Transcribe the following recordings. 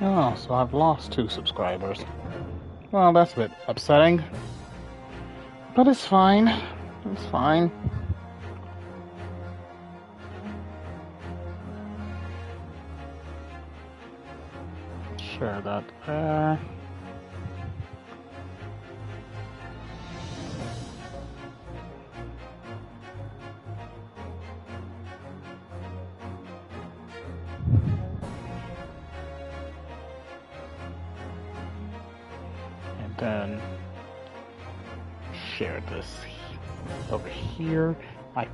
Oh, so I've lost 2 subscribers. Well, that's a bit upsetting. But it's fine. It's fine. Share that there. Then share this over here. My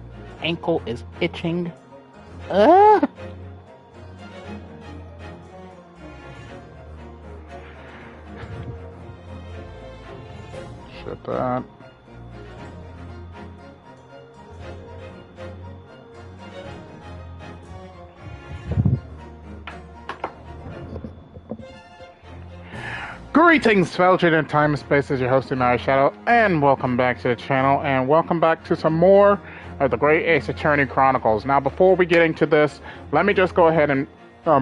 ankle is itching. Shut that. Greetings, fellow children, time and space. Is your host, Shadow, and welcome back to the channel, and welcome back to some more of the Great Ace Attorney Chronicles. Now, before we get into this, let me just go ahead and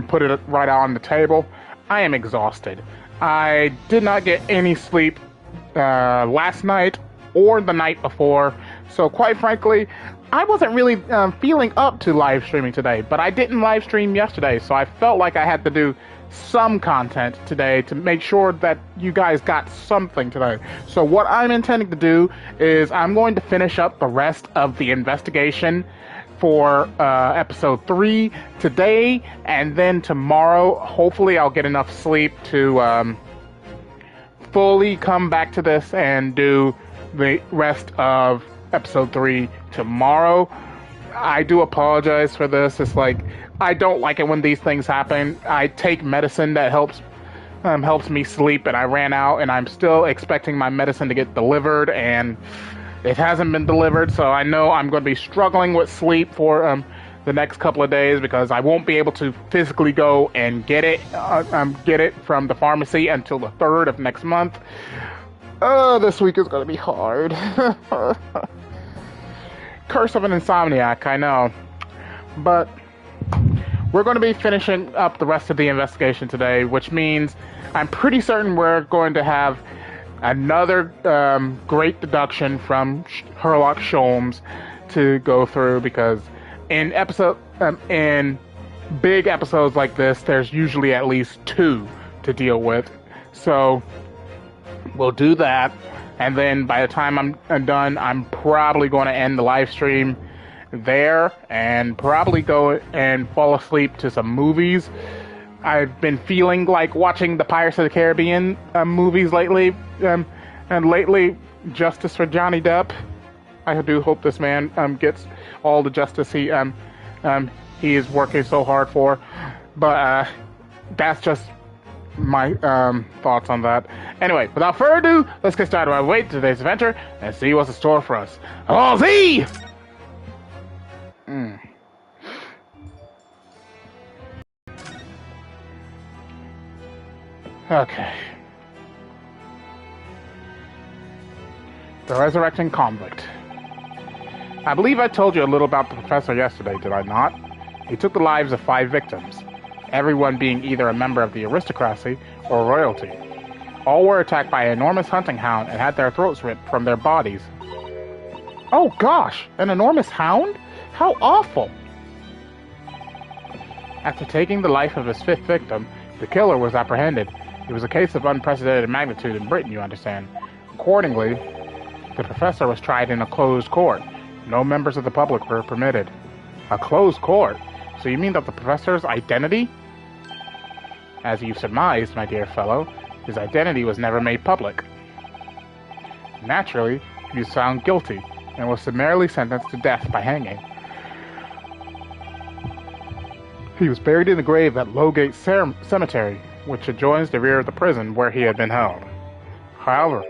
put it right out on the table. I am exhausted. I did not get any sleep last night or the night before, so quite frankly, I wasn't really feeling up to live streaming today, but I didn't live stream yesterday, so I felt like I had to do some content today to make sure that you guys got something today. So what I'm intending to do is I'm going to finish up the rest of the investigation for episode 3 today, and then tomorrow hopefully I'll get enough sleep to fully come back to this and do the rest of episode 3 tomorrow. I do apologize for this. It's like, I don't like it when these things happen. I take medicine that helps me sleep, and I ran out, and I'm still expecting my medicine to get delivered, and it hasn't been delivered, so I know I'm going to be struggling with sleep for the next couple of days, because I won't be able to physically go and get it from the pharmacy until the 3rd of next month. This week is going to be hard. Curse of an insomniac, I know. But we're going to be finishing up the rest of the investigation today, which means I'm pretty certain we're going to have another great deduction from Sherlock Sholmes to go through, because in big episodes like this, there's usually at least 2 to deal with. So we'll do that, and then by the time I'm done, I'm probably going to end the live stream there and probably go and fall asleep to some movies. I've been feeling like watching the Pirates of the Caribbean movies lately, and lately, justice for Johnny Depp. I do hope this man gets all the justice he is working so hard for. But that's just my thoughts on that. Anyway, without further ado, let's get started while we wait today's adventure and see what's in store for us. Oh, Z! Okay. The Resurrecting Convict. I believe I told you a little about the professor yesterday, did I not? He took the lives of 5 victims, everyone being either a member of the aristocracy or royalty. All were attacked by an enormous hunting hound and had their throats ripped from their bodies. Oh gosh, an enormous hound? How awful! After taking the life of his 5th victim, the killer was apprehended. It was a case of unprecedented magnitude in Britain, you understand. Accordingly, the professor was tried in a closed court. No members of the public were permitted. A closed court? So you mean that the professor's identity? As you've surmised, my dear fellow, his identity was never made public. Naturally, he was found guilty and was summarily sentenced to death by hanging. He was buried in the grave at Lowgate Cemetery, which adjoins the rear of the prison where he had been held. However,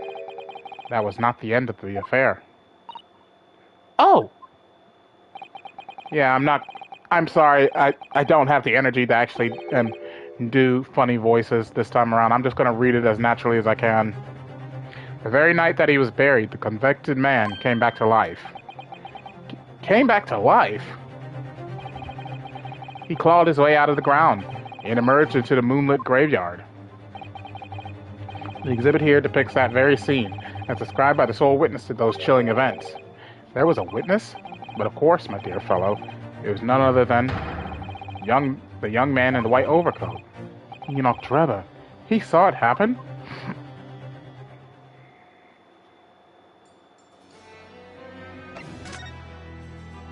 that was not the end of the affair. Oh! Yeah, I'm sorry, I don't have the energy to actually do funny voices this time around. I'm just going to read it as naturally as I can. The very night that he was buried, the convicted man came back to life. Came back to life? He clawed his way out of the ground and emerged into the moonlit graveyard. The exhibit here depicts that very scene, as described by the sole witness to those chilling events. There was a witness? But of course, my dear fellow, it was none other than the young man in the white overcoat. Enoch Drebber. He saw it happen?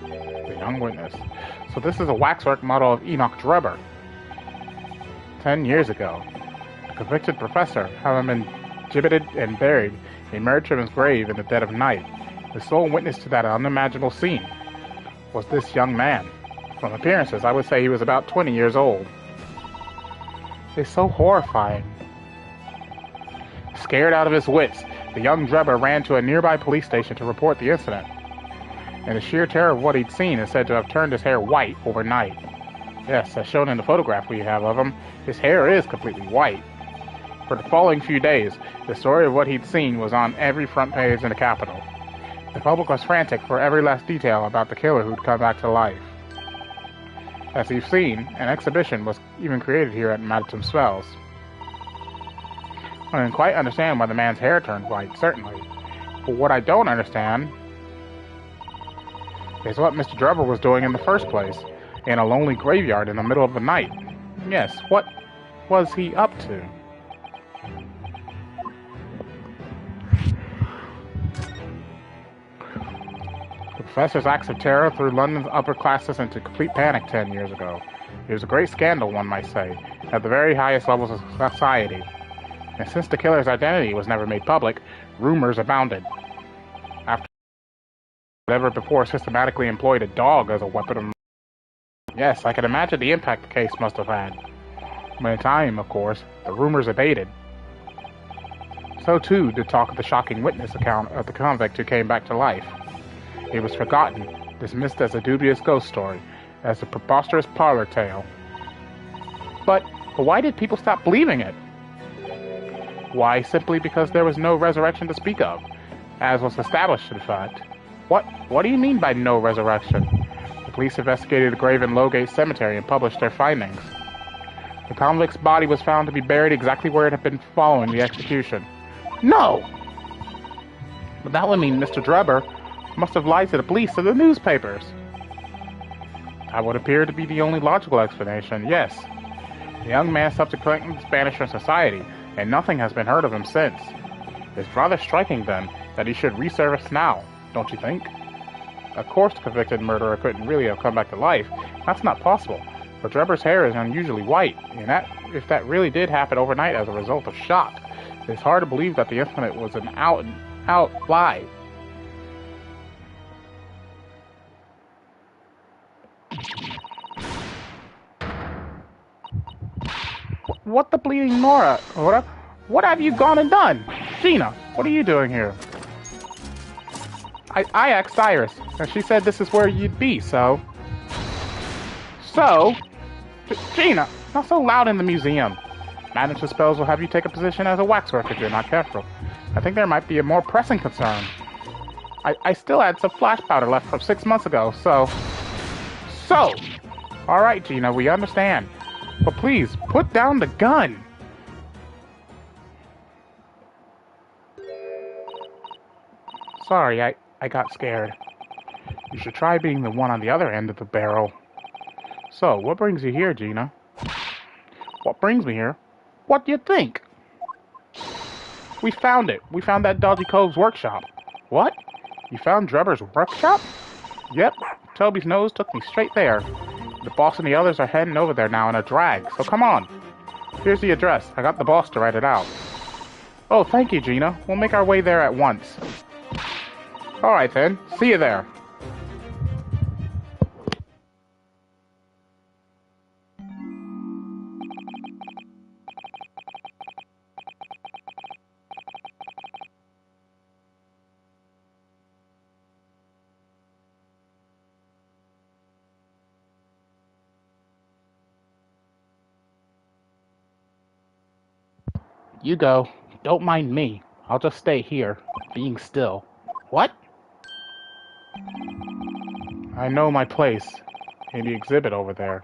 The young witness. So this is a waxwork model of Enoch Drebber. 10 years ago, the convicted professor, having been gibbeted and buried, emerged from his grave in the dead of night. The sole witness to that unimaginable scene was this young man. From appearances, I would say he was about 20 years old. It's so horrifying. Scared out of his wits, the young Drebber ran to a nearby police station to report the incident. And the sheer terror of what he'd seen is said to have turned his hair white overnight. Yes, as shown in the photograph we have of him, his hair is completely white. For the following few days, the story of what he'd seen was on every front page in the capital. The public was frantic for every last detail about the killer who'd come back to life. As you've seen, an exhibition was even created here at Madame Spells. I can quite understand why the man's hair turned white, certainly. But what I don't understand is what Mr. Drebber was doing in the first place, in a lonely graveyard in the middle of the night. Yes, what was he up to? The professor's acts of terror threw London's upper classes into complete panic 10 years ago. It was a great scandal, one might say, at the very highest levels of society. And since the killer's identity was never made public, rumors abounded. After never before systematically employed a dog as a weapon of... Yes, I can imagine the impact the case must have had. But in time, of course, the rumors abated. So too did talk of the shocking witness account of the convict who came back to life. It was forgotten, dismissed as a dubious ghost story, as a preposterous parlor tale. But why did people stop believing it? Why, simply because there was no resurrection to speak of, as was established in fact. What do you mean by no resurrection? The police investigated the grave in Lowgate Cemetery and published their findings. The convict's body was found to be buried exactly where it had been following the execution. No! But that would mean Mr. Drebber must have lied to the police or the newspapers. That would appear to be the only logical explanation, yes. The young man subsequently vanished from society, and nothing has been heard of him since. It's rather striking, then, that he should resurface now, don't you think? Of course the convicted murderer couldn't really have come back to life. That's not possible. But Drebber's hair is unusually white, and if that really did happen overnight as a result of shock, it's hard to believe that the incident was an out-and-out lie. What the bleeding Nora? What have you gone and done? Gina, what are you doing here? I asked Iris, and she said this is where you'd be, so... Gina, not so loud in the museum. Manage the spells will have you take a position as a waxwork if you're not careful. I think there might be a more pressing concern. I still had some flash powder left from 6 months ago, so... Alright, Gina, we understand. But please, put down the gun! Sorry, I got scared. You should try being the one on the other end of the barrel. So, what brings you here, Gina? What brings me here? What do you think? We found it. We found that dodgy cove's workshop. What? You found Drebber's workshop? Yep. Toby's nose took me straight there. The boss and the others are heading over there now in a drag, so come on. Here's the address. I got the boss to write it out. Oh, thank you, Gina. We'll make our way there at once. Alright then. See you there. You go. Don't mind me. I'll just stay here, being still. What? I know my place. In the exhibit over there.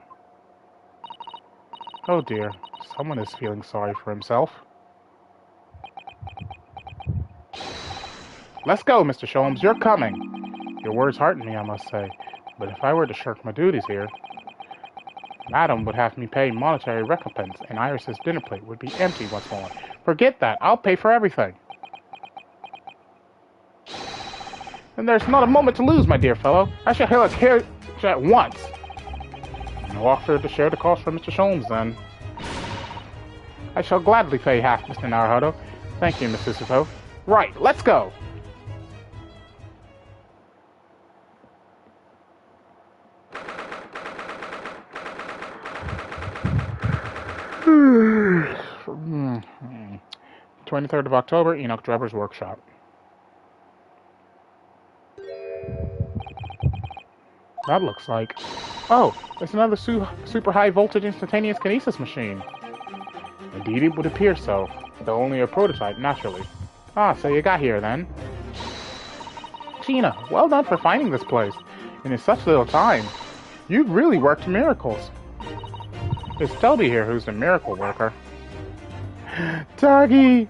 Oh dear. Someone is feeling sorry for himself. Let's go, Mr. Sholmes. You're coming. Your words hearten me, I must say. But if I were to shirk my duties here, Madam would have me pay monetary recompense, and Iris's dinner plate would be empty once more. Forget that. I'll pay for everything. And there's not a moment to lose, my dear fellow. I shall hail us here at once. No offer to share the cost for Mr. Sholmes, then. I shall gladly pay half, Mr. Naruhodo. Thank you, Mr. Suto. Right, let's go. Hmm. 23rd of October, Enoch Drebber's workshop. That looks like... Oh, it's another super high voltage instantaneous kinesis machine. Indeed, it would appear so, though only a prototype, naturally. Ah, so you got here then. Gina, well done for finding this place. And in such little time. You've really worked miracles. It's Toby here who's the miracle worker. Doggy!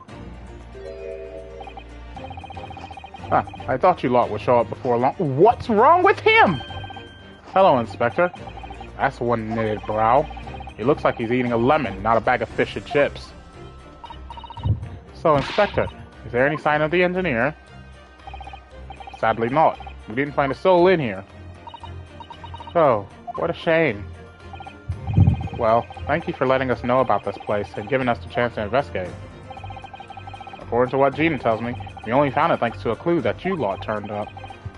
Ah, I thought you lot would show up before long. What's wrong with him? Hello, Inspector. That's one knitted brow. He looks like he's eating a lemon, not a bag of fish and chips. So, Inspector, is there any sign of the engineer? Sadly not. We didn't find a soul in here. Oh, what a shame. Well, thank you for letting us know about this place and giving us the chance to investigate. According to what Gina tells me, we only found it thanks to a clue that you lot turned up.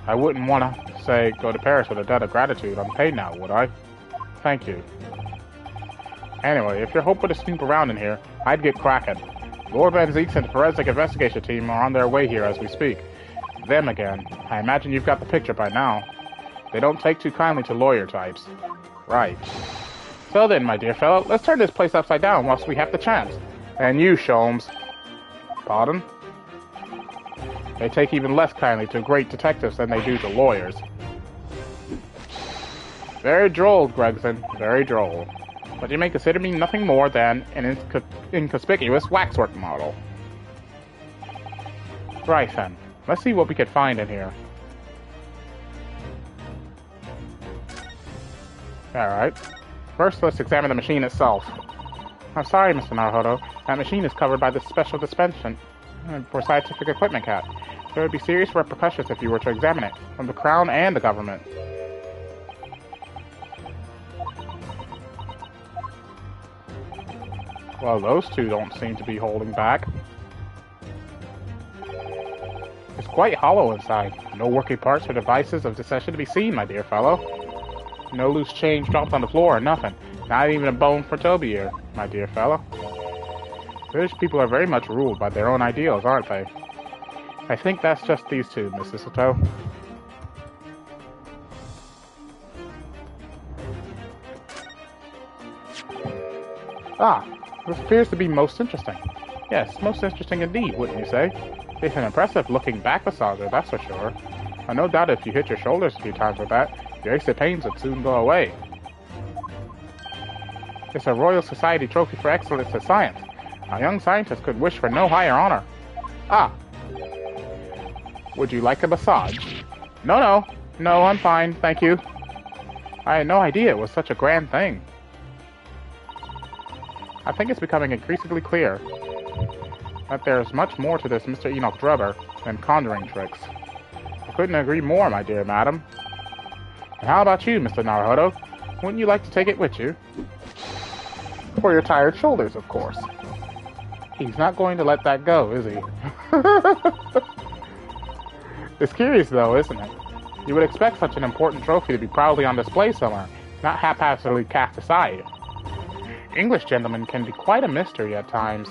I wouldn't want to, say, go to Paris with a debt of gratitude unpaid now, would I? Thank you. Anyway, if you're hoping to snoop around in here, I'd get cracking. Lord Van Zeeks and the forensic investigation team are on their way here as we speak. Them again. I imagine you've got the picture by now. They don't take too kindly to lawyer types. Right. So then, my dear fellow, let's turn this place upside down whilst we have the chance. And you, Sholmes. Pardon? They take even less kindly to great detectives than they do to lawyers. Very droll, Gregson. Very droll. But you may consider me nothing more than an inconspicuous waxwork model. Right then. Let's see what we can find in here. Alright. First, let's examine the machine itself. I'm sorry, Mr. Naruhodo. That machine is covered by this special dispensation for scientific equipment cap. There would be serious repercussions if you were to examine it, from the Crown and the government. Well, those two don't seem to be holding back. It's quite hollow inside. No working parts or devices of deception to be seen, my dear fellow. No loose change dropped on the floor or nothing. Not even a bone for Toby here, my dear fellow. British people are very much ruled by their own ideals, aren't they? I think that's just these two, Mrs. Sato. Ah, this appears to be most interesting. Yes, most interesting indeed, wouldn't you say? It's an impressive-looking back massager, that's for sure. I no doubt if you hit your shoulders a few times with that, your aches and pains would soon go away. It's a Royal Society Trophy for Excellence in Science. A young scientist could wish for no higher honor. Ah. Would you like a massage? No, I'm fine, thank you. I had no idea it was such a grand thing. I think it's becoming increasingly clear that there's much more to this Mr. Enoch Drubber than conjuring tricks. I couldn't agree more, my dear madam. And how about you, Mr. Naruhodo? Wouldn't you like to take it with you? For your tired shoulders, of course. He's not going to let that go, is he? It's curious, though, isn't it? You would expect such an important trophy to be proudly on display somewhere, not haphazardly cast aside. English gentlemen can be quite a mystery at times.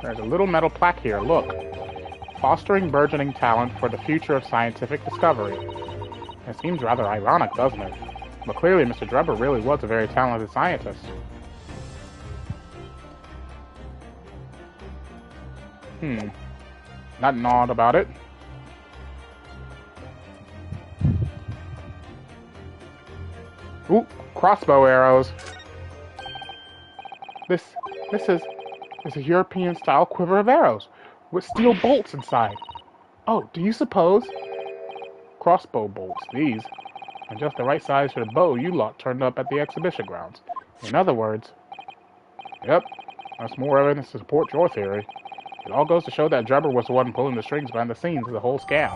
There's a little metal plaque here, look. Fostering burgeoning talent for the future of scientific discovery. It seems rather ironic, doesn't it? But clearly Mr. Drubber really was a very talented scientist. Nothing odd about it. Ooh, crossbow arrows. This is a European-style quiver of arrows with steel bolts inside. Oh, do you suppose? Crossbow bolts, these. And just the right size for the bow you lot turned up at the exhibition grounds. In other words, yep, that's more evidence to support your theory. It all goes to show that Drubber was the one pulling the strings behind the scenes of the whole scam.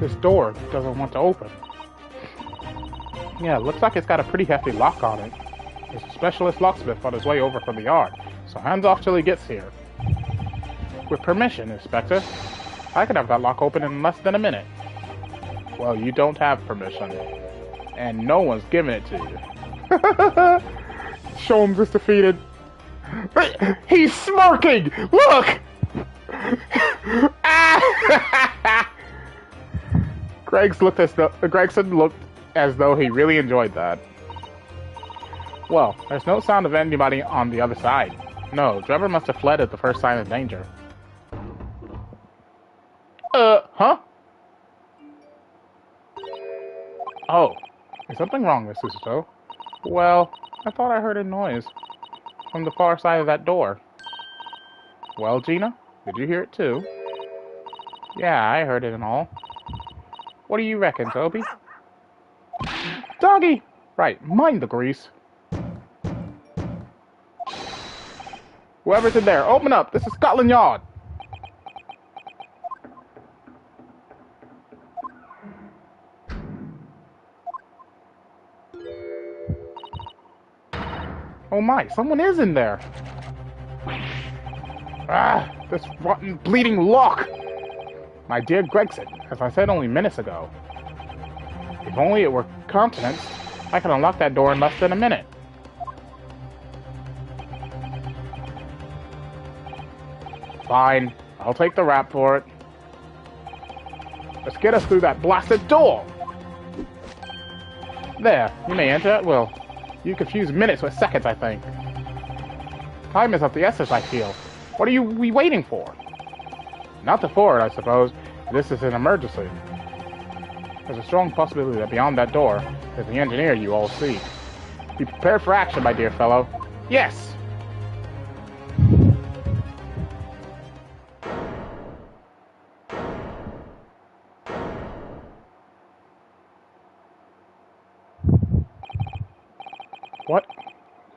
This door doesn't want to open. Yeah, looks like it's got a pretty hefty lock on it. There's a specialist locksmith on his way over from the yard, so hands off till he gets here. With permission, Inspector. I can have that lock open in less than a minute. Well, you don't have permission. And no one's giving it to you. Sholmes is defeated. He's smirking! Look! Gregson looked as though he really enjoyed that. Well, there's no sound of anybody on the other side. No, Drubber must have fled at the first sign of danger. Huh? Oh, is something wrong, Miss Susato? Well, I thought I heard a noise from the far side of that door. Well, Gina, did you hear it too? Yeah, I heard it and all. What do you reckon, Toby? Doggy! Right, mind the grease. Whoever's in there, open up! This is Scotland Yard! Oh my, someone is in there! Ah, this rotten, bleeding lock! My dear Gregson, as I said only minutes ago, if only it were continents, I could unlock that door in less than a minute. Fine, I'll take the rap for it. Let's get us through that blasted door! There, you may enter at will. You confuse minutes with seconds, I think. Time is of the essence, I feel. What are we waiting for? Not to forward, I suppose. This is an emergency. There's a strong possibility that beyond that door is the engineer you all seek. Be prepared for action, my dear fellow. Yes!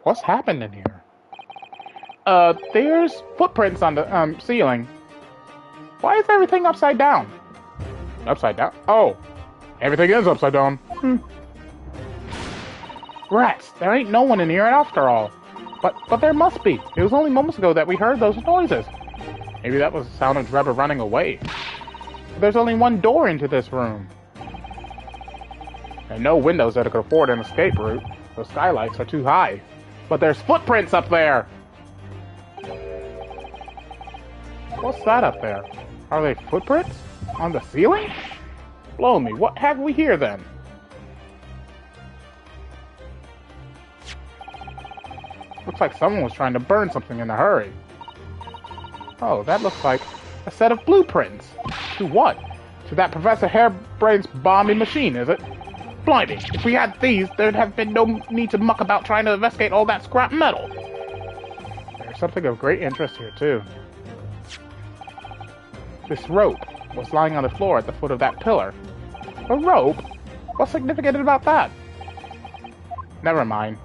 What's happened in here? There's footprints on the, ceiling. Why is everything upside down? Upside down? Oh, everything is upside down. Rats, there ain't no one in here after all. But there must be. It was only moments ago that we heard those noises. Maybe that was the sound of Drebber running away. But there's only one door into this room. And no windows that could afford an escape route. The skylights are too high. But there's footprints up there! What's that up there? Are they footprints? On the ceiling? Blow me, what have we here then? Looks like someone was trying to burn something in a hurry. Oh, that looks like a set of blueprints. To what? To that Professor Hairbrain's bombing machine, is it? Blimey, if we had these, there'd have been no need to muck about trying to investigate all that scrap metal. There's something of great interest here, too. This rope was lying on the floor at the foot of that pillar. A rope? What's significant about that? Never mind.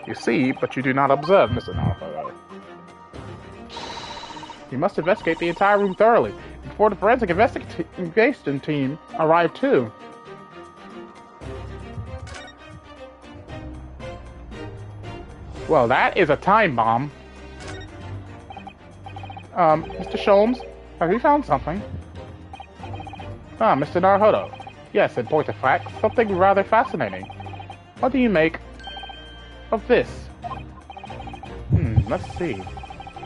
You see, but you do not observe, Mr. Naruto. You must investigate the entire room thoroughly before the forensic investigation team arrive too. Well, that is a time bomb. Mr. Sholmes, have you found something? Ah, Mr. Naruto. Yes, in point of fact, something rather fascinating. What do you make of this? Let's see.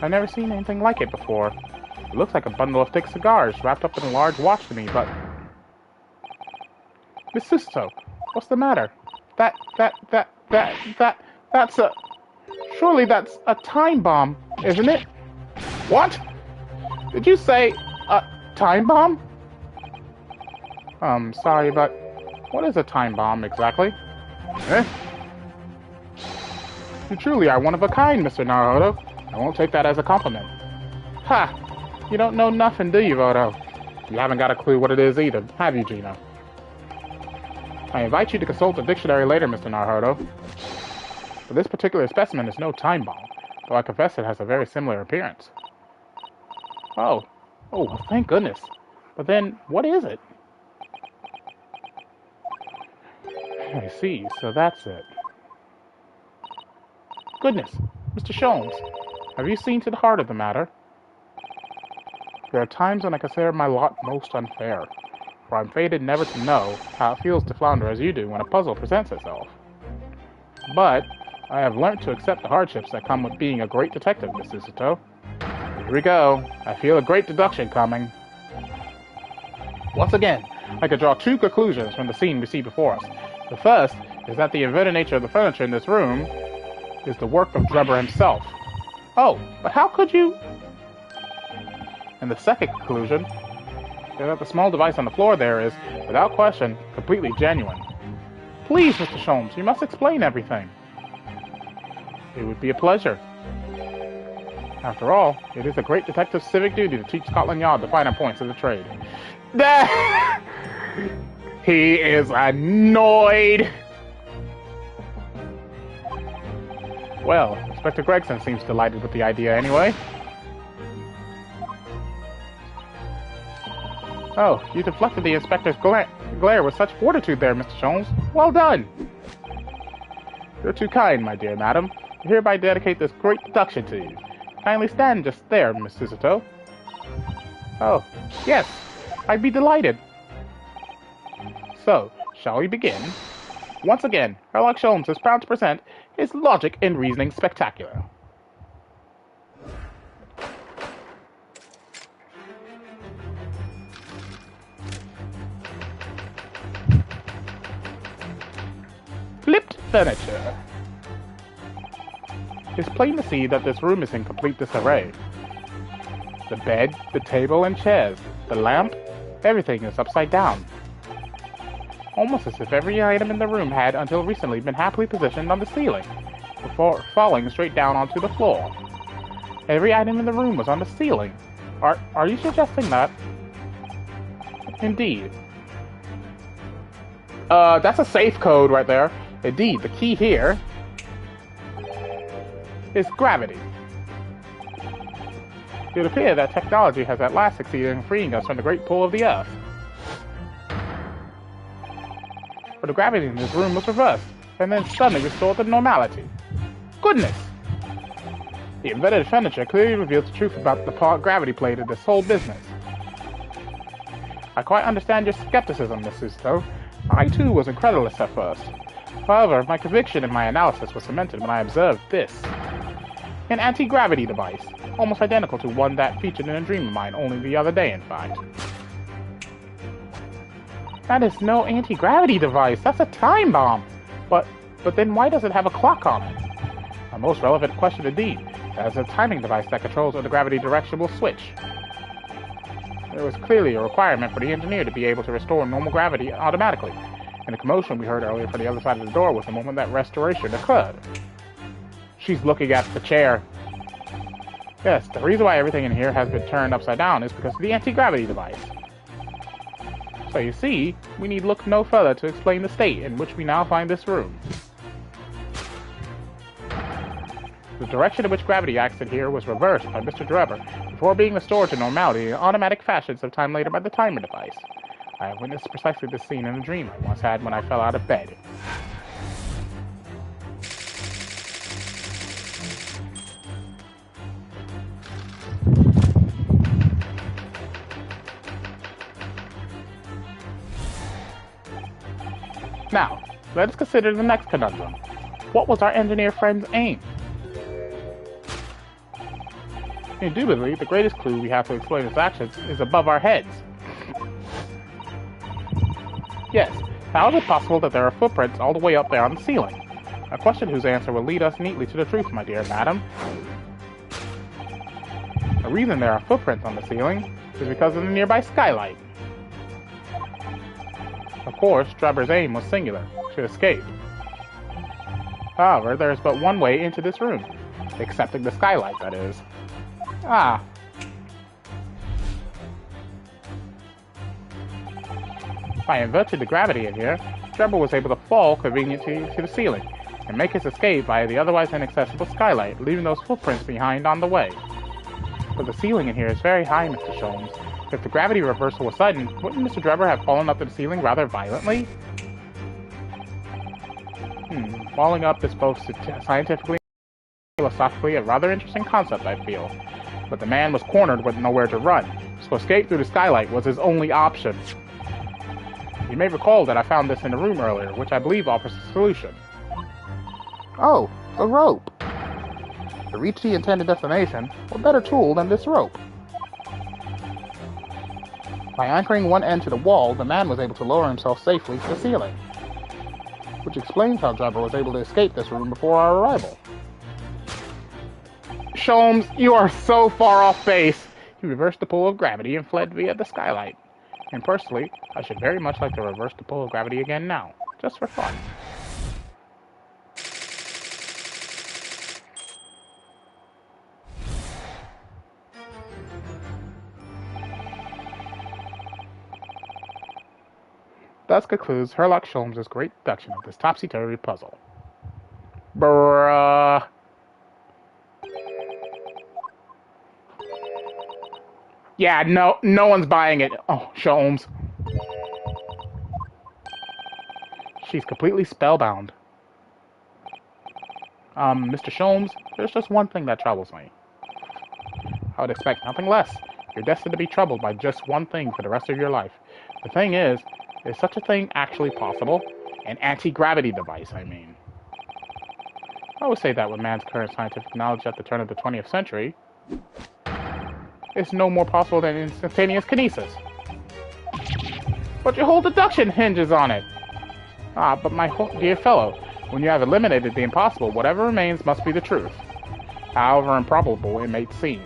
I've never seen anything like it before. It looks like a bundle of thick cigars wrapped up in a large watch to me, but... Miss Susato, what's the matter? That's a... Surely that's a time bomb, isn't it? What? Did you say a time bomb? Sorry, but what is a time bomb exactly? Eh? You truly are one of a kind, Mr. Naruto. I won't take that as a compliment. Ha! You don't know nothing, do you, Voto? You haven't got a clue what it is either, have you, Gino? I invite you to consult the dictionary later, Mr. Naruto. But this particular specimen is no time bomb, though I confess it has a very similar appearance. Oh, thank goodness. But then, what is it? I see, so that's it. Goodness, Mr. Sholmes, have you seen to the heart of the matter? There are times when I consider my lot most unfair, for I'm fated never to know how it feels to flounder as you do when a puzzle presents itself. But I have learnt to accept the hardships that come with being a great detective, Miss Susato. Here we go. I feel a great deduction coming. Once again, I could draw two conclusions from the scene we see before us. The first is that the inverted nature of the furniture in this room is the work of Drebber himself. Oh, but how could you... And the second conclusion is that the small device on the floor there is, without question, completely genuine. Please, Mr. Sholmes, you must explain everything. It would be a pleasure. After all, it is a great detective's civic duty to teach Scotland Yard the finer points of the trade. He is annoyed! Well, Inspector Gregson seems delighted with the idea anyway. Oh, you deflected the inspector's glare with such fortitude there, Mr. Sholmes. Well done! You're too kind, my dear madam. I hereby dedicate this great deduction to you. Kindly stand just there, Miss Susato. Oh, yes, I'd be delighted. So, shall we begin? Once again, Sherlock Sholmes is proud to present his logic and reasoning spectacular. Flipped furniture. It's plain to see that this room is in complete disarray. The bed, the table and chairs, the lamp, everything is upside down. Almost as if every item in the room had until recently been happily positioned on the ceiling, before falling straight down onto the floor. Every item in the room was on the ceiling. Are you suggesting that? Indeed. That's a safe code right there. Indeed, the key here is gravity. It would appear that technology has at last succeeded in freeing us from the great pull of the Earth. But the gravity in this room was reversed, and then suddenly restored to normality. Goodness! The invented furniture clearly reveals the truth about the part gravity played in this whole business. I quite understand your skepticism, Miss Susto. I too was incredulous at first. However, my conviction in my analysis was cemented when I observed this. An anti-gravity device, almost identical to one that featured in a dream of mine only the other day, in fact. That is no anti-gravity device, that's a time bomb! But then why does it have a clock on it? A most relevant question indeed. It has a timing device that controls when the gravity direction will switch. There was clearly a requirement for the engineer to be able to restore normal gravity automatically, and the commotion we heard earlier from the other side of the door was the moment that restoration occurred. She's looking at the chair. Yes, the reason why everything in here has been turned upside down is because of the anti-gravity device. So you see, we need look no further to explain the state in which we now find this room. The direction in which gravity acted here was reversed by Mr. Drebber before being restored to normality in automatic fashion sometime later by the timer device. I have witnessed precisely this scene in a dream I once had when I fell out of bed. Now, let us consider the next conundrum. What was our engineer friend's aim? Indubitably, the greatest clue we have to explain his actions is above our heads. Yes, how is it possible that there are footprints all the way up there on the ceiling? A question whose answer will lead us neatly to the truth, my dear madam. The reason there are footprints on the ceiling is because of the nearby skylight. Of course, Drebber's aim was singular, to escape. However, there is but one way into this room, excepting the skylight, that is. Ah. By inverting the gravity in here, Drebber was able to fall conveniently to the ceiling, and make his escape via the otherwise inaccessible skylight, leaving those footprints behind on the way. But the ceiling in here is very high, Mr. Sholmes. If the gravity reversal was sudden, wouldn't Mr. Drebber have fallen up to the ceiling rather violently? Falling up is both scientifically and philosophically a rather interesting concept, I feel. But the man was cornered with nowhere to run, so escape through the skylight was his only option. You may recall that I found this in a room earlier, which I believe offers a solution. Oh, a rope. To reach the intended destination, what better tool than this rope? By anchoring one end to the wall, the man was able to lower himself safely to the ceiling, which explains how Drebber was able to escape this room before our arrival. Sholmes, you are so far off base! He reversed the pull of gravity and fled via the skylight. And personally, I should very much like to reverse the pull of gravity again now, just for fun. Thus concludes Sherlock Sholmes' great deduction of this topsy-turvy puzzle. Bruh. Yeah, no one's buying it. Oh, Sholmes. She's completely spellbound. Mr. Sholmes, there's just one thing that troubles me. I would expect nothing less. You're destined to be troubled by just one thing for the rest of your life. The thing is such a thing actually possible? An anti-gravity device, I mean. I would say that with man's current scientific knowledge at the turn of the 20th century, it's no more possible than instantaneous kinesis. But your whole deduction hinges on it. Ah, but my dear fellow, when you have eliminated the impossible, whatever remains must be the truth, however improbable it may seem.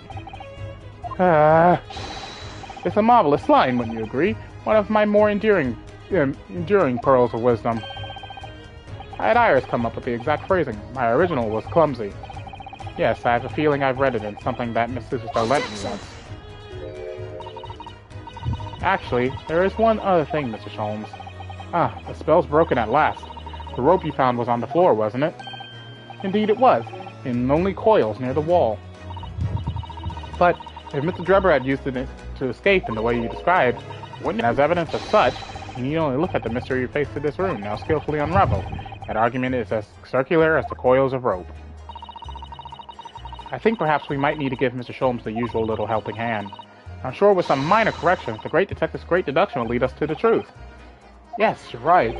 It's a marvelous line, wouldn't you agree? One of my more enduring pearls of wisdom. I had Iris come up with the exact phrasing. My original was clumsy. Yes, I have a feeling I've read it in something that Miss Sister lent me once. Actually, there is one other thing, Mr. Sholmes. Ah, the spell's broken at last. The rope you found was on the floor, wasn't it? Indeed it was, in lonely coils near the wall. But If Mr. Drebber had used it to escape in the way you described, wouldn't it, as evidence of such, you need only look at the mystery you faced in this room, now skillfully unraveled. That argument is as circular as the coils of rope. I think perhaps we might need to give Mr. Sholmes the usual little helping hand. I'm sure with some minor corrections, the great detective's great deduction will lead us to the truth. Yes, you're right.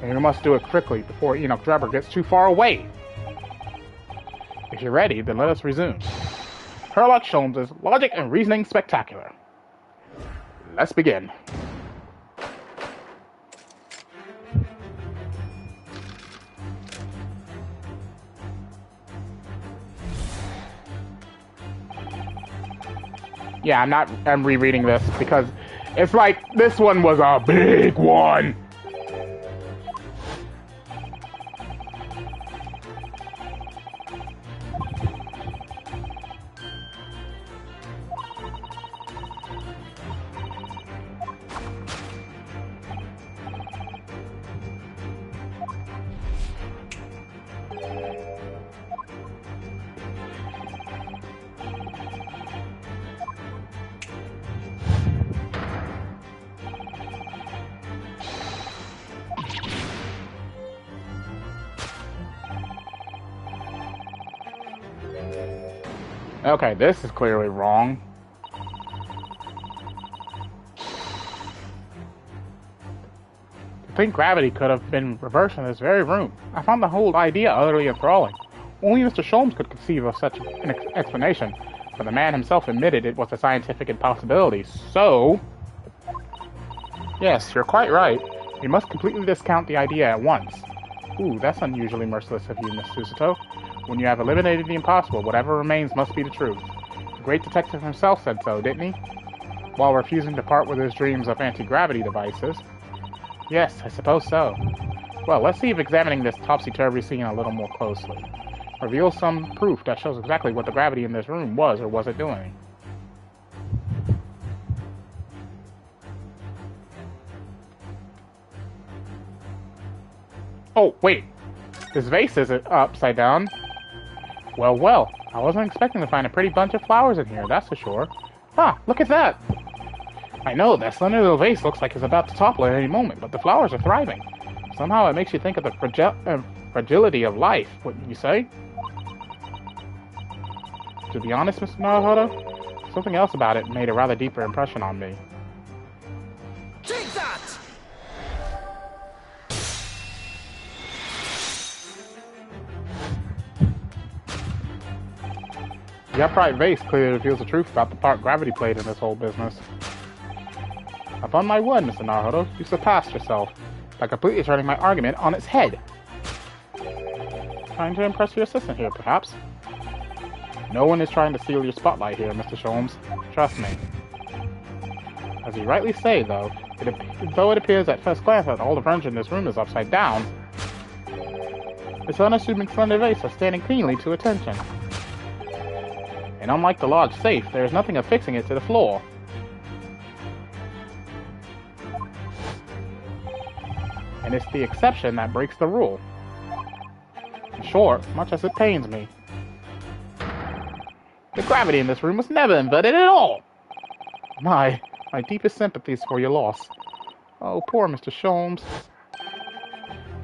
And we must do it quickly before Enoch Drebber gets too far away. If you're ready, then let us resume. Sherlock Sholmes' Logic and Reasoning Spectacular. Let's begin. Yeah, I'm rereading this because it's like this one was a big one. Okay, this is clearly wrong. I think gravity could have been reversed in this very room. I found the whole idea utterly enthralling. Only Mr. Sholmes could conceive of such an explanation, but the man himself admitted it was a scientific impossibility, so... Yes, you're quite right. We must completely discount the idea at once. Ooh, that's unusually merciless of you, Miss Susato. When you have eliminated the impossible, whatever remains must be the truth. The great detective himself said so, didn't he? While refusing to part with his dreams of anti-gravity devices. Yes, I suppose so. Well, let's see if examining this topsy-turvy scene a little more closely reveals some proof that shows exactly what the gravity in this room was or wasn't doing. Oh, wait. This vase isn't upside down. Well, well, I wasn't expecting to find a pretty bunch of flowers in here, that's for sure. Ah, look at that! I know, that slender little vase looks like it's about to topple at any moment, but the flowers are thriving. Somehow it makes you think of the fragility of life, wouldn't you say? To be honest, Mr. Naruhodo, something else about it made a rather deeper impression on me. Take that! The upright vase clearly reveals the truth about the part gravity played in this whole business. Upon my word, Mr. Naruhodo, you surpassed yourself by completely turning my argument on its head. Trying to impress your assistant here, perhaps? No one is trying to steal your spotlight here, Mr. Sholmes. Trust me. As you rightly say, though, though it appears at first glance that all the furniture in this room is upside down, this unassuming slender vase is standing cleanly to attention. And unlike the large safe, there is nothing affixing it to the floor. And it's the exception that breaks the rule. In short, much as it pains me, the gravity in this room was never inverted at all! My deepest sympathies for your loss. Oh, poor Mr. Sholmes.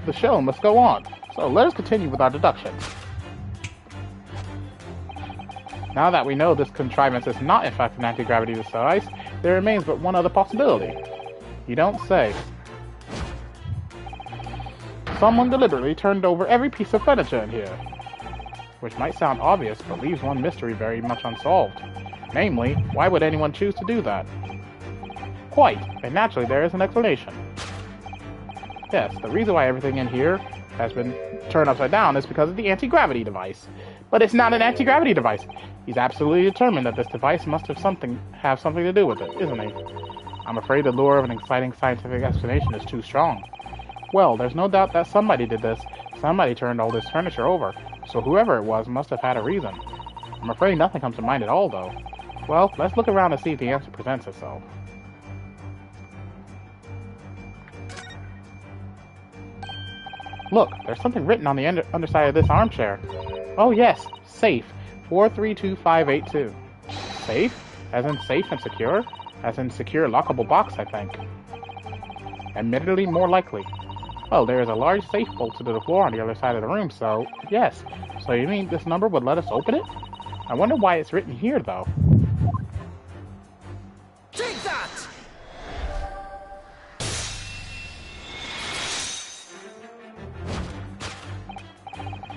The show must go on, so let us continue with our deductions. Now that we know this contrivance is not in fact an anti-gravity device, there remains but one other possibility. You don't say. Someone deliberately turned over every piece of furniture in here. Which might sound obvious, but leaves one mystery very much unsolved. Namely, why would anyone choose to do that? Quite, and naturally there is an explanation. Yes, the reason why everything in here has been turned upside down is because of the anti-gravity device. But it's not an anti-gravity device. He's absolutely determined that this device must have something to do with it, isn't he? I'm afraid the lure of an exciting scientific explanation is too strong. Well, there's no doubt that somebody did this. Somebody turned all this furniture over, so whoever it was must have had a reason. I'm afraid nothing comes to mind at all, though. Well, let's look around and see if the answer presents itself. Look, there's something written on the underside of this armchair. Oh yes, safe. 432582. Safe? As in safe and secure? As in secure lockable box, I think. Admittedly, more likely. Well, there is a large safe bolted to the floor on the other side of the room, so... Yes. So you mean this number would let us open it? I wonder why it's written here, though. Take that!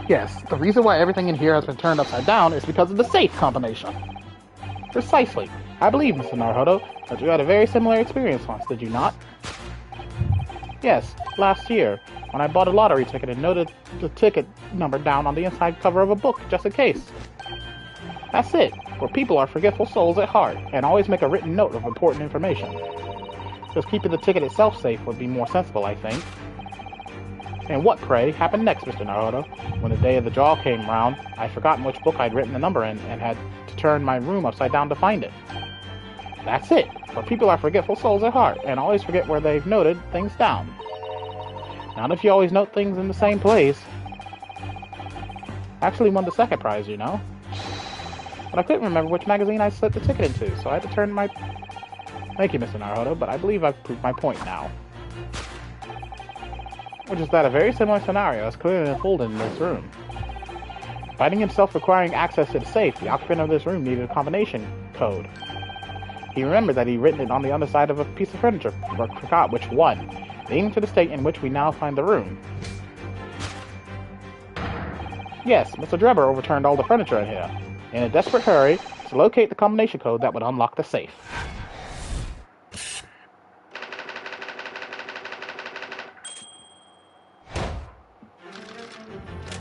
Yes, the reason why everything in here has been turned upside down is because of the safe combination. Precisely. I believe, Mr. Naruhodo, that you had a very similar experience once, did you not? Yes, last year, when I bought a lottery ticket and noted the ticket number down on the inside cover of a book, just in case. That's it, for people are forgetful souls at heart, and always make a written note of important information. Just keeping the ticket itself safe would be more sensible, I think. And what, pray, happened next, Mr. Naruhodo? When the day of the draw came round, I'd forgotten which book I'd written the number in, and had to turn my room upside down to find it. That's it, for people are forgetful souls at heart, and always forget where they've noted things down. Not if you always note things in the same place. Actually won the second prize, you know. But I couldn't remember which magazine I slipped the ticket into, so I had to turn my... Thank you, Mr. Naruhodo, but I believe I've proved my point now. Which is that a very similar scenario is clearly unfolded in this room. Finding himself requiring access to the safe, the occupant of this room needed a combination code. He remembered that he'd written it on the underside of a piece of furniture, but forgot which one, leading to the state in which we now find the room. Yes, Mr. Drebber overturned all the furniture in here, in a desperate hurry to locate the combination code that would unlock the safe.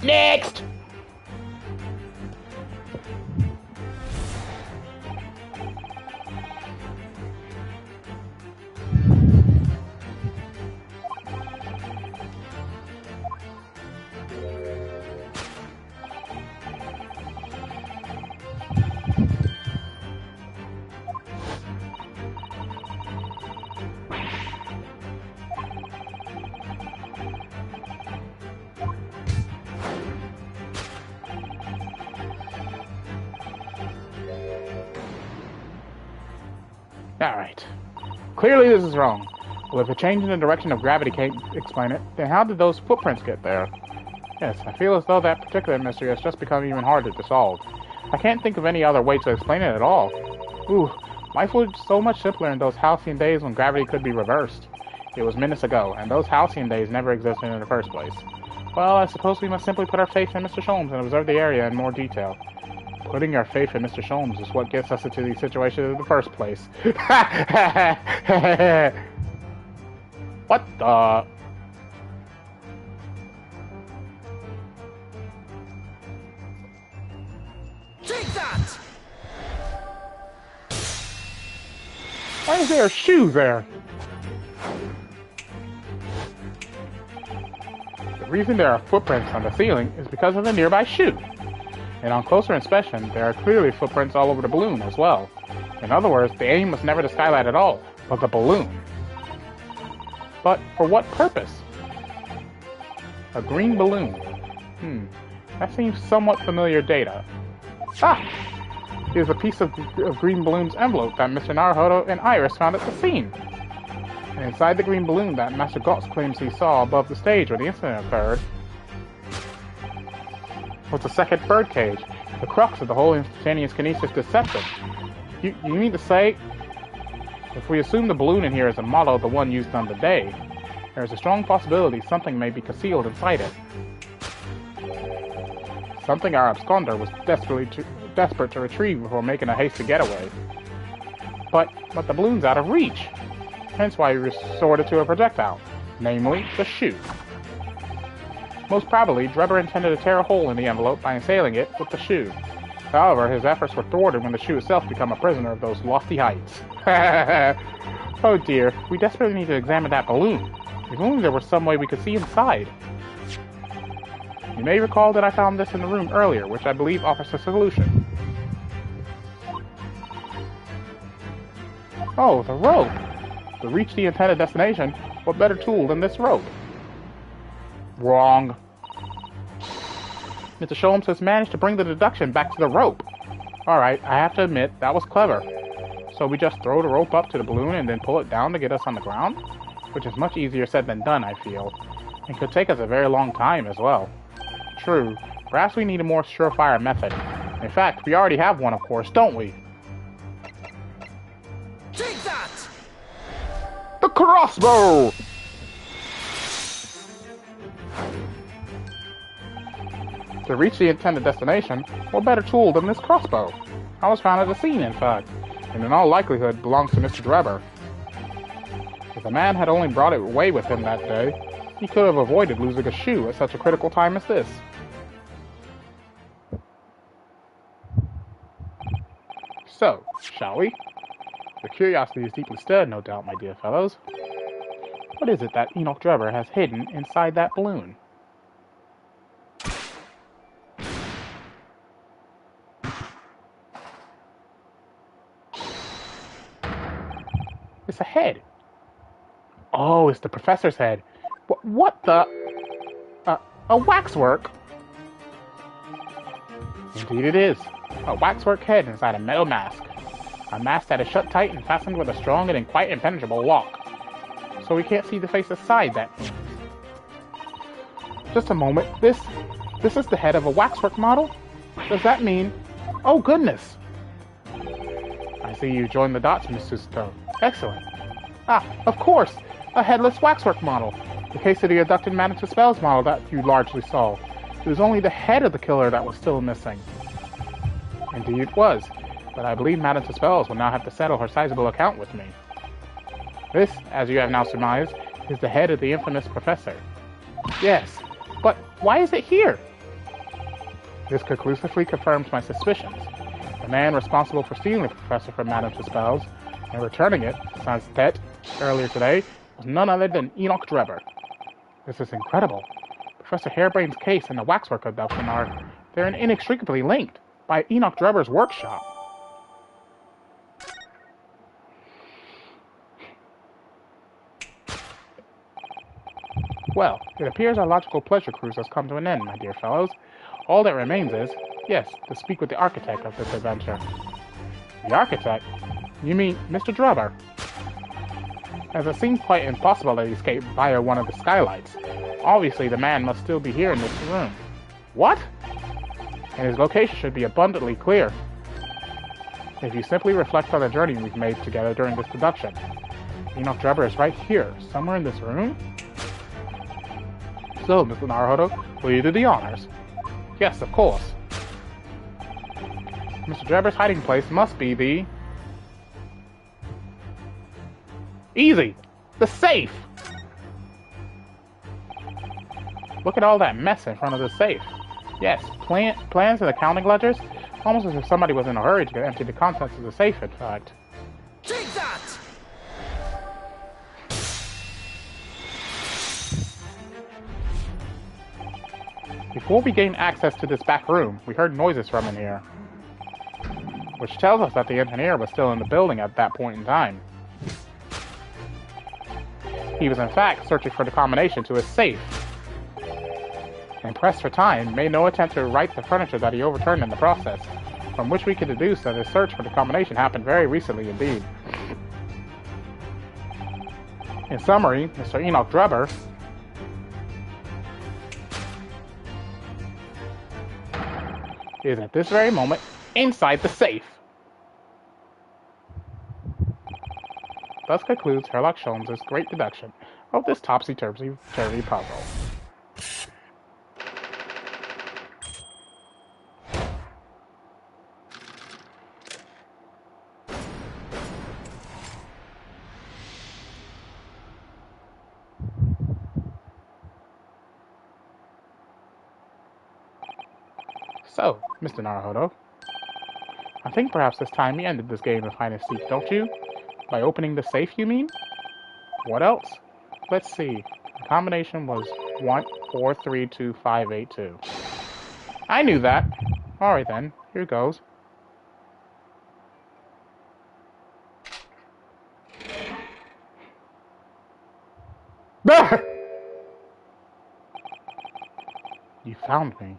Next! Alright. Clearly this is wrong. Well, if a change in the direction of gravity can't explain it, then how did those footprints get there? Yes, I feel as though that particular mystery has just become even harder to solve. I can't think of any other way to explain it at all. Ooh, life was so much simpler in those halcyon days when gravity could be reversed. It was minutes ago, and those halcyon days never existed in the first place. Well, I suppose we must simply put our faith in Mr. Sholmes and observe the area in more detail. Putting our faith in Mr. Sholmes is what gets us into these situations in the first place. What the... Take that! Why is there a shoe there? The reason there are footprints on the ceiling is because of the nearby shoe. And on closer inspection, there are clearly footprints all over the balloon as well. In other words, the aim was never the skylight at all, but the balloon. But for what purpose? A green balloon. That seems somewhat familiar data. Ah! Here's a piece of green balloon's envelope that Mr. Naruhodo and Iris found at the scene. And inside the green balloon that Master Gotz claims he saw above the stage where the incident occurred was the second birdcage, the crux of the whole instantaneous kinesis deception. You mean to say, if we assume the balloon in here is a model of the one used on the day, there is a strong possibility something may be concealed inside it. Something our absconder was desperate to retrieve before making a hasty getaway. But the balloon's out of reach, hence why he resorted to a projectile, namely the shoe. Most probably, Drebber intended to tear a hole in the envelope by assailing it with the shoe. However, his efforts were thwarted when the shoe itself became a prisoner of those lofty heights. Oh dear, we desperately need to examine that balloon. If only there were some way we could see inside. You may recall that I found this in the room earlier, which I believe offers a solution. Oh, the rope! To reach the intended destination, what better tool than this rope? Wrong. Mr. Sholmes has managed to bring the deduction back to the rope. Alright, I have to admit, that was clever. So we just throw the rope up to the balloon and then pull it down to get us on the ground? Which is much easier said than done, I feel. And could take us a very long time as well. True. Perhaps we need a more surefire method. In fact, we already have one, of course, don't we? Take that! The crossbow! To reach the intended destination, what better tool than this crossbow? I was found at the scene, in fact, and in all likelihood belongs to Mr. Drebber. If the man had only brought it away with him that day, he could have avoided losing a shoe at such a critical time as this. So, shall we? Your curiosity is deeply stirred, no doubt, my dear fellows. What is it that Enoch Drebber has hidden inside that balloon? It's a head. Oh, it's the professor's head. What the? A waxwork? Indeed it is. A waxwork head inside a metal mask. A mask that is shut tight and fastened with a strong and quite impenetrable lock. So we can't see the face aside, that means. Just a moment. This is the head of a waxwork model? Does that mean... Oh, goodness! I see you joined the dots, Miss Susato. Excellent. Ah, of course! A headless waxwork model. The case of the abducted Madame Tuspel's model that you largely saw. It was only the head of the killer that was still missing. Indeed it was, but I believe Madame Tuspel's will now have to settle her sizable account with me. This, as you have now surmised, is the head of the infamous professor. Yes, but why is it here? This conclusively confirms my suspicions. The man responsible for stealing the professor from Madame Tuspel's and returning it, sans tête, earlier today, was none other than Enoch Drebber. This is incredible. Professor Harebrain's case and the waxwork abduction they're inextricably linked by Enoch Drebber's workshop. Well, it appears our logical pleasure cruise has come to an end, my dear fellows. All that remains is, yes, to speak with the architect of this adventure. The architect? You mean Mr. Drebber? As it seems quite impossible that he escaped via one of the skylights. Obviously, the man must still be here in this room. What? And his location should be abundantly clear. If you simply reflect on the journey we've made together during this production. Enoch Drebber is right here, somewhere in this room? So, Mr. Naruhodo, will you do the honors? Yes, of course. Mr. Drebber's hiding place must be the... Easy! The safe! Look at all that mess in front of the safe. Yes, plans and accounting ledgers, almost as if somebody was in a hurry to empty the contents of the safe, in fact. Take that! Before we gained access to this back room, we heard noises from in here. Which tells us that the engineer was still in the building at that point in time. He was in fact searching for the combination to his safe. And pressed for time, made no attempt to right the furniture that he overturned in the process, from which we could deduce that his search for the combination happened very recently indeed. In summary, Mr. Enoch Drebber is at this very moment inside the safe. Thus concludes Sherlock Holmes' great deduction of this topsy-turvy puzzle. So, Mr. Naruhodo, I think perhaps this time we ended this game of hide and seek, don't you? By opening the safe, you mean? What else? Let's see. The combination was 1432582. I knew that. Alright then, here goes. You found me.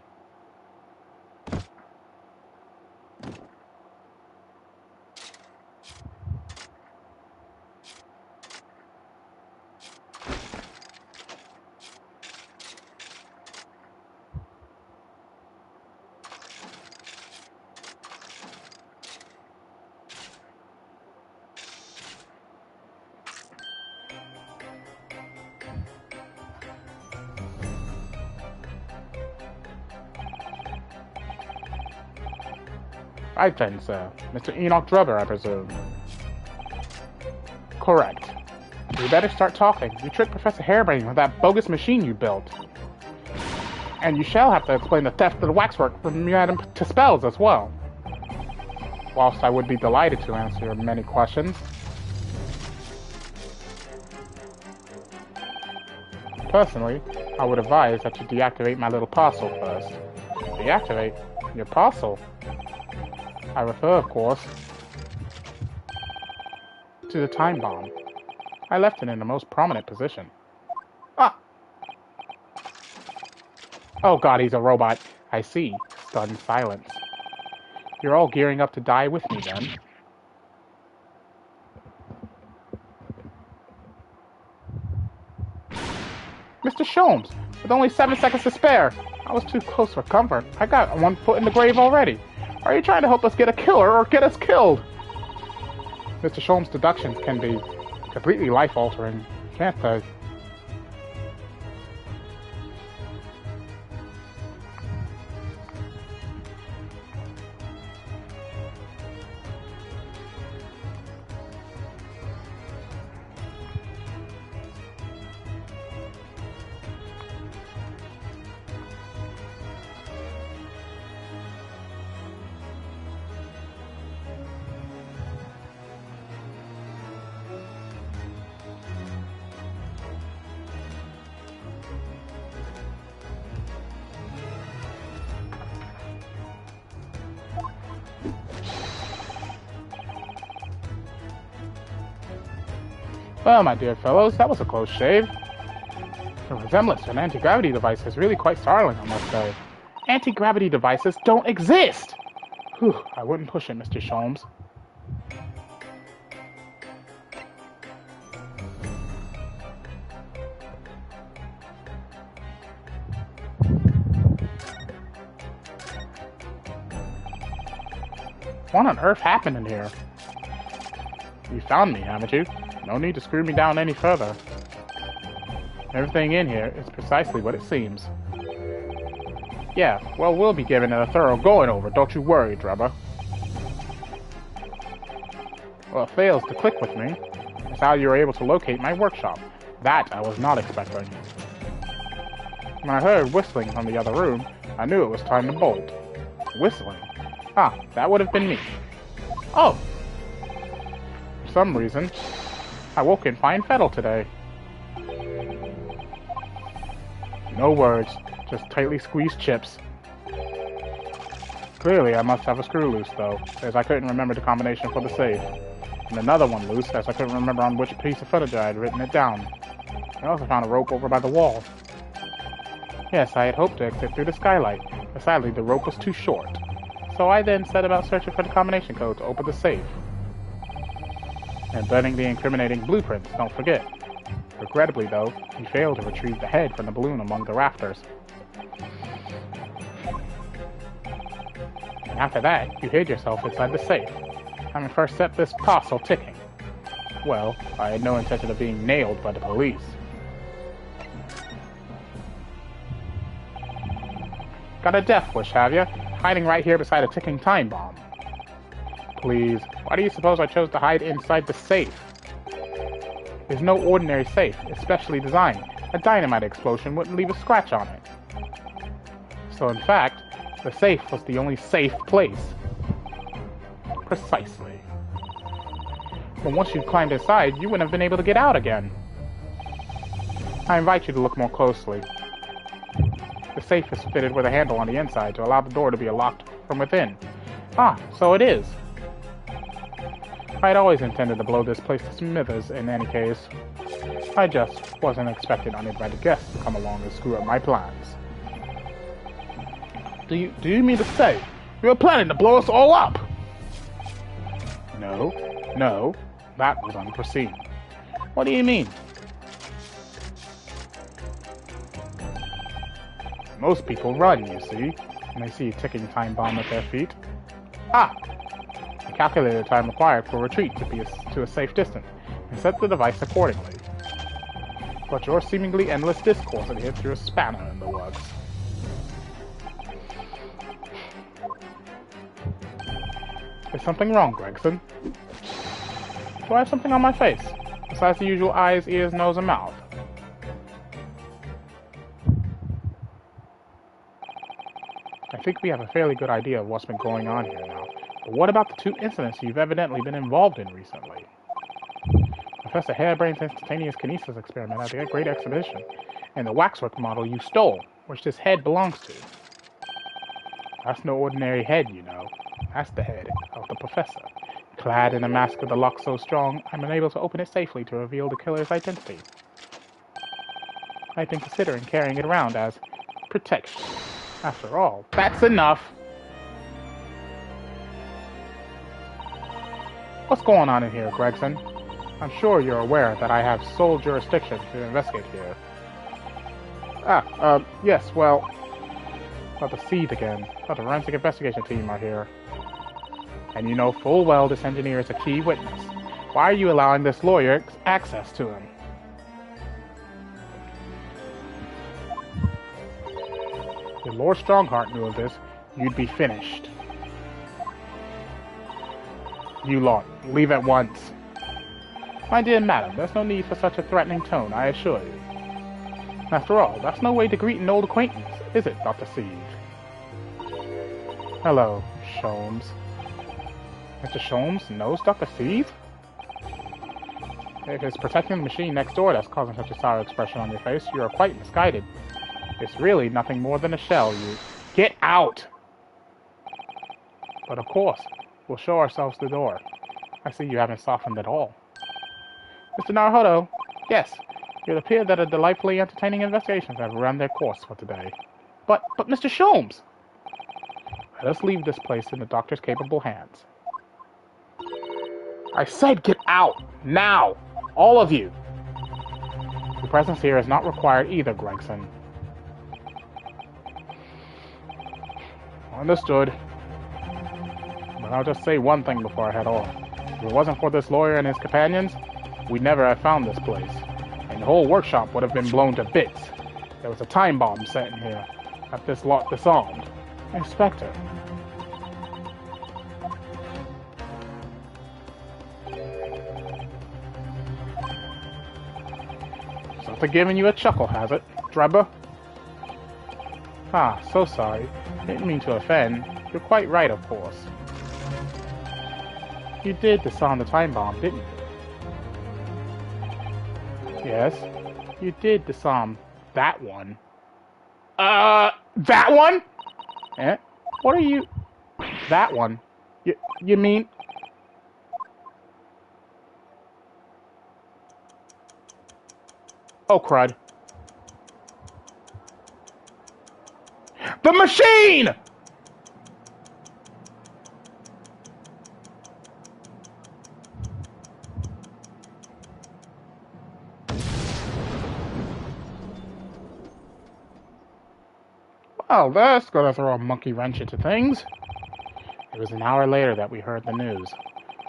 Right then, sir. Mr. Enoch Drubber, I presume. Correct. You better start talking. You tricked Professor Harebrain with that bogus machine you built. And you shall have to explain the theft of the waxwork from Madam to spells as well. Whilst I would be delighted to answer your many questions. Personally, I would advise that you deactivate my little parcel first. Deactivate? Your parcel? I refer, of course, to the time bomb. I left it in the most prominent position. Ah! Oh god, he's a robot. I see. Stunned silence. You're all gearing up to die with me, then. Mr. Sholmes, with only 7 seconds to spare. I was too close for comfort. I got one foot in the grave already. Are you trying to help us get a killer or get us killed? Mr. Sholmes' deductions can be completely life-altering, can't they? Well, my dear fellows, that was a close shave. The resemblance to an anti-gravity device is really quite startling, I must say. Anti-gravity devices don't exist! Whew, I wouldn't push it, Mr. Sholmes. What on earth happened in here? You found me, haven't you? No need to screw me down any further. Everything in here is precisely what it seems. Yeah, well, we'll be giving it a thorough going over, don't you worry, Drubber. Well, it fails to click with me. That's how you were able to locate my workshop. That I was not expecting. When I heard whistling from the other room, I knew it was time to bolt. Whistling? Ah, that would have been me. Oh! For some reason, I woke in fine fettle today. No words, just tightly squeezed chips. Clearly, I must have a screw loose, though, as I couldn't remember the combination for the safe. And another one loose, as I couldn't remember on which piece of furniture I had written it down. I also found a rope over by the wall. Yes, I had hoped to exit through the skylight, but sadly the rope was too short. So I then set about searching for the combination code to open the safe. And burning the incriminating blueprints, don't forget. Regrettably, though, he failed to retrieve the head from the balloon among the rafters. And after that, you hid yourself inside the safe, having first set this parcel ticking. Well, I had no intention of being nailed by the police. Got a death wish, have you? Hiding right here beside a ticking time bomb. Please, why do you suppose I chose to hide inside the safe? It's no ordinary safe, it's specially designed. A dynamite explosion wouldn't leave a scratch on it. So in fact, the safe was the only safe place. Precisely. But once you climbed inside, you wouldn't have been able to get out again. I invite you to look more closely. The safe is fitted with a handle on the inside to allow the door to be locked from within. Ah, so it is. I'd always intended to blow this place to smithers in any case. I just wasn't expecting uninvited guests to come along and screw up my plans. Do you mean to say you were planning to blow us all up? No, that was unforeseen. What do you mean? Most people run, you see, when they see a ticking time bomb at their feet. Ah! I calculated the time required for retreat to a safe distance, and set the device accordingly. But your seemingly endless discourse adhered through a spanner in the works. Is something wrong, Gregson? Do I have something on my face, besides the usual eyes, ears, nose, and mouth? I think we have a fairly good idea of what's been going on here now. But what about the two incidents you've evidently been involved in recently? Professor Harebrain's instantaneous kinesis experiment at the Great Exhibition, and the waxwork model you stole, which this head belongs to. That's no ordinary head, you know. That's the head of the professor. Clad in a mask with a lock so strong, I'm unable to open it safely to reveal the killer's identity. I've been considering carrying it around as protection. After all, that's enough! What's going on in here, Gregson? I'm sure you're aware that I have sole jurisdiction to investigate here. Yes, well... About the Seed again. The forensic investigation team are here. And you know full well this engineer is a key witness. Why are you allowing this lawyer access to him? If Lord Strongheart knew of this, you'd be finished. You lot, leave at once. My dear madam, there's no need for such a threatening tone, I assure you. After all, that's no way to greet an old acquaintance, is it, Dr. Seed? Hello, Sholmes. Mr. Sholmes knows Dr. Seed? If it's protecting the machine next door that's causing such a sour expression on your face, you are quite misguided. It's really nothing more than a shell, you... Get out! But of course, we'll show ourselves the door. I see you haven't softened at all. Mr. Naruhodo, yes, it would appear that a delightfully entertaining investigations have run their course for today. But Mr. Sholmes! Let us leave this place in the doctor's capable hands. I said get out! Now! All of you! Your presence here is not required either, Gregson. Understood. But I'll just say one thing before I head off. If it wasn't for this lawyer and his companions, we'd never have found this place. And the whole workshop would have been blown to bits. There was a time bomb set in here. Got this lot disarmed. Inspector. Something giving you a chuckle, has it, Drebber? Ah, so sorry. Didn't mean to offend. You're quite right, of course. You did disarm the time bomb, didn't you? Yes, you did disarm that one. That one? Eh? What are you... That one? You mean... Oh, crud. The machine! Well, that's gonna throw a monkey wrench into things. It was an hour later that we heard the news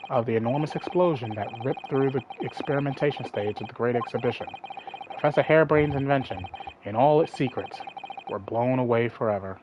of the enormous explosion that ripped through the experimentation stage of the Great Exhibition. Professor Harebrain's invention and all its secrets were blown away forever.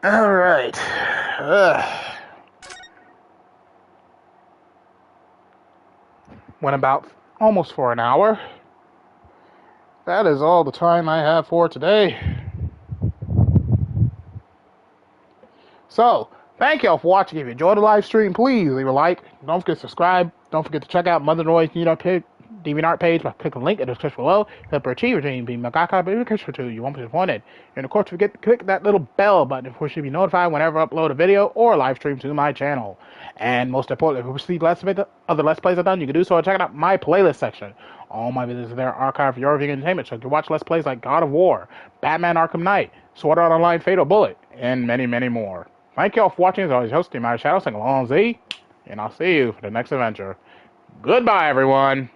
All right. Went about almost for an hour. That is all the time I have for today. So, thank y'all for watching. If you enjoyed the live stream, please leave a like. Don't forget to subscribe. Don't forget to check out Mother Noise DeviantArt page by clicking the link in the description below. Help her achieve your dream, be Magaka, be Christopher 2. You won't be disappointed. And of course, forget to click that little bell button, of course, you'll be notified whenever I upload a video or a live stream to my channel. And most importantly, if you see other Let's Plays I've done, you can do so by checking out my playlist section. All my videos are there archived for your viewing entertainment, so you can watch Let's Plays like God of War, Batman Arkham Knight, Sword Art Online Fatal Bullet, and many, many more. Thank y'all for watching. As always, hosting my shadow, saying along Z, and I'll see you for the next adventure. Goodbye, everyone.